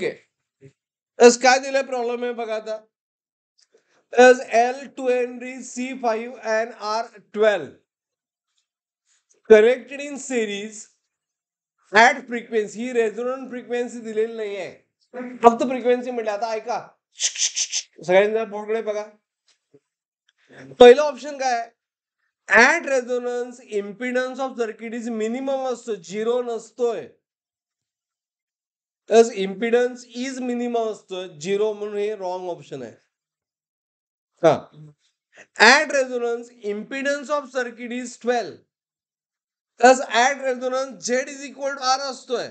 Okay, काय दिलंय problem आहे बघा आता. L2 Henry C5 and R12 connected in series at frequency. He resonant frequency दिलेली नाहीये, फक्त फ्रिक्वेन्सी म्हटलं. आता ऐका सगळ्यांना बोर्डकडे बघा. पहिलं ऑप्शन काय, at resonance impedance of circuit is minimum असतो, 0 नसतोय. इम्पिडन्स इज मिनिमम असतो, 0 म्हणून हे रॉंग ऑप्शन आहे. At resonance impedance of circuit is 12. At resonance Z is equal to R असतोय.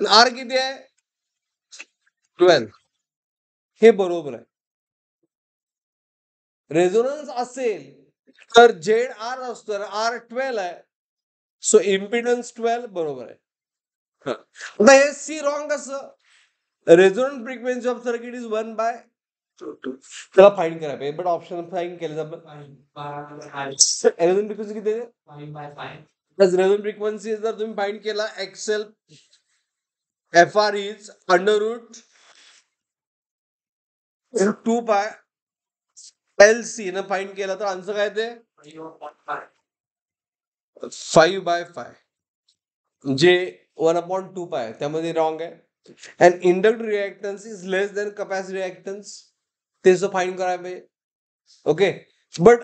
R किती आहे, 12. हे बरोबर आहे. रेझोनन्स असेल तर ZR असतो, R 12 आहे. सो इम्पिडन्स 12 बरोबर आहे. आता हे सी रॉंग कसं, resonant frequency of circuit is 1/2. त्याला फाईंड करायला पाहिजे, बट ऑप्शन फाईंड केलं जातं. रेझोनंट फ्रिक्वेन्सी किती आहे, 5/5. रेझोनंट फ्रिक्वेन्सी जर तुम्ही फाईंड केला, एक्सेल FR इज √2π LC न फाईंड केला तर आन्सर काय ते 5/5, जे 1/2π आहे, त्यामध्ये रॉंग आहे. And inductive reactance is less than capacitive reactance, ते फाईंड करायला पाहिजे. ओके, बट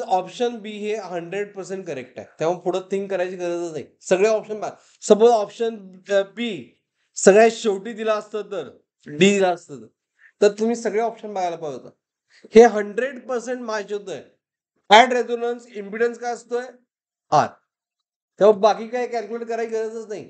ऑप्शन बी हे 100% करेक्ट आहे, तेव्हा पुढे थिंक करायची गरजच नाही. सगळे ऑप्शन, सपोज ऑप्शन बी सगळ्यात शेवटी दिला असतं तर, डी दिला असतं तर तुम्ही सगळे ऑप्शन बघायला पाहिजे होतं. हे 100% मॅच होतंय. ऍट रेझोनन्स इम्पिडन्स काय असतोय, R, तेव्हा बाकी काय कॅल्क्युलेट करायची गरजच नाही.